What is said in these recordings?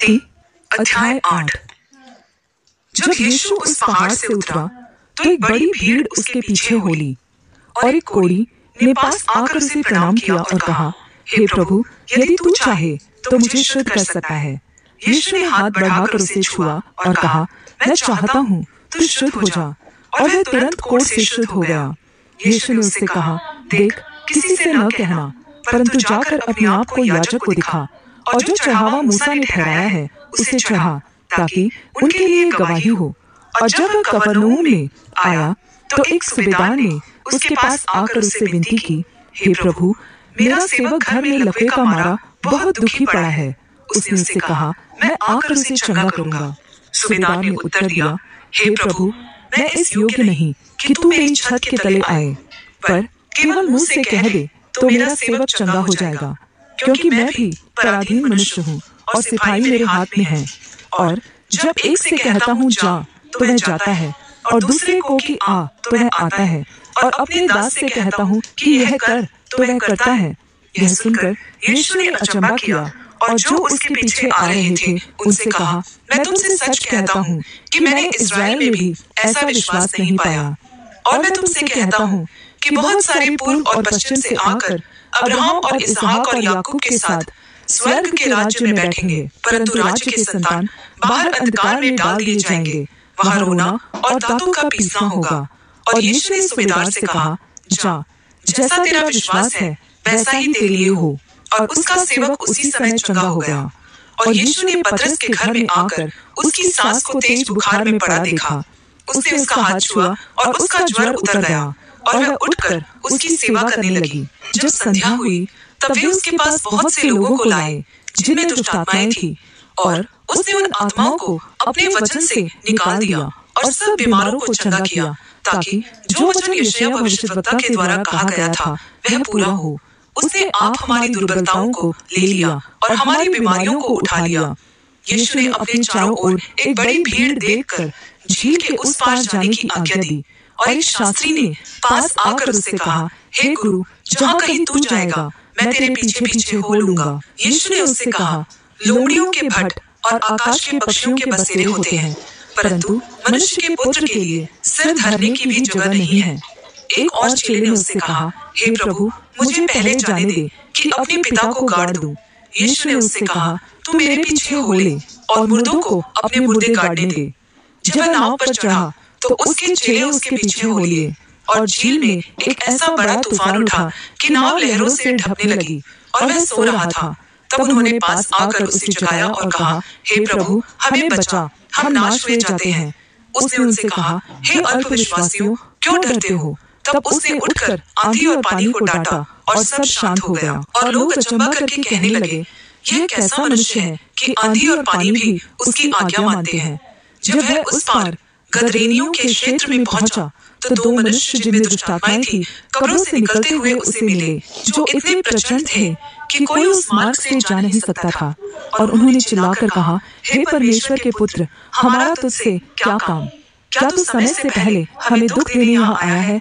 मत्ती अध्याय 8। जब यीशु उस पहाड़ से उतरा तो एक बड़ी भीड़ उसके पीछे हो ली, और एक कोढ़ी ने पास आकर उसे प्रणाम किया और कहा, हे प्रभु, यदि तू चाहे तो मुझे शुद्ध कर सकता है। यीशु ने हाथ बढ़ाकर उसे छुआ और कहा, मैं चाहता हूँ, तू शुद्ध हो जा। और वह तुरंत कोढ़ से शुद्ध हो गया। यीशु ने उससे कहा, देख, किसी से न कहना, परंतु जाकर अपने आप को याजक को दिखा, और जो चढ़ावा मूसा ने ठहराया है उसे चढ़ा, ताकि उनके लिए गवाही हो। और जब वह कफरनहूम में आया तो एक सूबेदार ने उसके पास आकर उससे विनती की, हे प्रभु, मेरा सेवक घर में लकवे का मारा बहुत दुखी पड़ा है। उसने उससे कहा, मैं आकर उसे चंगा करूंगा। सूबेदार ने उत्तर दिया, हे प्रभु, मैं इस योग्य नहीं कि तू मेरी छत के तले आए, पर केवल मुंह से कह दे तो मेरा सेवक चंगा हो जाएगा, क्योंकि मैं भी पराधीन मनुष्य हूँ और सिपाही मेरे हाथ में है। और जब एक से कहता हूँ जा तो वह जाता है, और दूसरे को कि आ तो वह आता है, और अपने दास से कहता हूँ कि यह कर तो वह करता है। यह सुनकर यीशु ने अचंभा किया, और जो उसके पीछे आ रहे थे उनसे कहा, मैं तुमसे सच कहता हूँ कि मैंने इस्राएल में भी ऐसा विश्वास नहीं पाया। और मैं तुमसे कहता हूँ कि बहुत सारे पूर्व और पश्चिम से आकर अब्राहम और इसहाक और याकूब के साथ स्वर्ग के राज्य में बैठेंगे, परंतु राज्य के संतान बाहर अंधकार में डाल दिए जाएंगे। वहां रोना और दांतों का पीसना होगा। और यीशु ने सूबेदार से कहा, जा, जैसा तेरा विश्वास है वैसा ही तेरे लिए हो। और उसका सेवक उसी समय चंगा हो गया। और यीशु ने पतरस के घर में आकर उसकी सास को तेज बुखार में पड़ा देखा। उसने उसका हाथ छुआ और उसका ज्वर उतर गया, और वह उठकर उसकी सेवा करने लगी। जब संध्या हुई तब वे उसके पास बहुत से लोगों को लाए जिनमें दुष्ट आत्माएं थी, और उसने उन आत्माओं को अपने वचन से निकाल दिया और सब बीमारों को चंगा किया, ताकि जो वचन यशायाह भविष्यद्वक्ता के द्वारा कहा गया था वह पूरा हो। उसने आप हमारी दुर्बलताओं को ले लिया और हमारी बीमारियों को उठा लिया। यीशु ने अपने चारों ओर एक बड़ी भीड़ देखकर झील के उस पार जाने की आज्ञा दी। और एक शास्त्री ने पास आकर उससे कहा, हे गुरु, जहाँ कहीं तू जाएगा मैं तेरे पीछे पीछे हो लूंगा। यीशु ने उससे कहा, लोमड़ियों के भट्ट और आकाश के पक्षियों के बसेरे होते हैं, परंतु मनुष्य के पुत्र के लिए सिर धरने की भी जगह नहीं है। एक और चेले ने उससे कहा, हे प्रभु, मुझे पहले जाने दे कि अपने पिता को गाड़ दूं। यीशु ने उससे कहा, तू मेरे पीछे हो ले और मुर्दों को अपने मुर्दे गाड़ने दे। जब वह नाव पर चढ़ा तो उसके चेले उसके पीछे हो लिए, और झील में एक ऐसा बड़ा तूफान उठा कि नाव लहरों से ढपने लगी, और वह सो रहा था। तब उन्होंने पास आकर उसे जगाया और कहा, हे प्रभु, हमें बचा, हम नाश हुए जाते हैं। उसने उनसे कहा, हे अल्पविश्वासियों, क्यों डरते हो? तब उसने उठकर आंधी और पानी को डांटा, और सब शांत हो गया। और लोग अचंभा करके कहने लगे, यह कैसा मनुष्य है कि आंधी और पानी भी उसकी आज्ञा मानते हैं। जब वह उस पार गदरेनियों के क्षेत्र में पहुंचा तो दो मनुष्य जिनमें दुष्ट आत्माएं थी कब्रों से निकलते हुए उसे मिले, जो इतने प्रचंड थे कि कोई उस मार्ग से जा नहीं सकता था। और उन्होंने चिल्लाकर कहा, हे परमेश्वर के पुत्र, हमारा तुझसे क्या काम? क्या तू समय से पहले हमें दुख देने यहाँ आया है?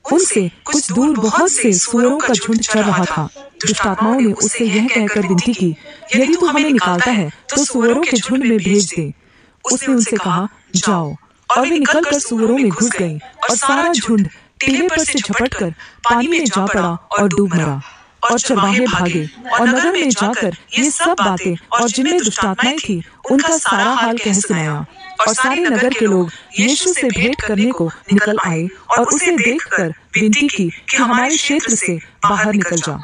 उनसे कुछ दूर बहुत से सूअरों का झुंड चल रहा था। दुष्ट आत्माओं ने उससे यह कहकर विनती की, यदि तू हमें निकालता है तो सूअरों के झुंड में भेज दे। उसने उनसे कहा, जाओ। और वे निकलकर सूअरों में घुस गई, और सारा झुंड टीले पर से झपटकर पानी में जा पड़ा और डूब मरा। और चरवाहे भागे और नगर में जाकर ये सब बातें और जिनमें दुष्ट आत्माएं थी उनका सारा हाल कह सुनाया। और सारे नगर के लोग यीशु से भेंट करने को निकल आए और उसे देखकर विनती की कि हमारे क्षेत्र से बाहर निकल जा।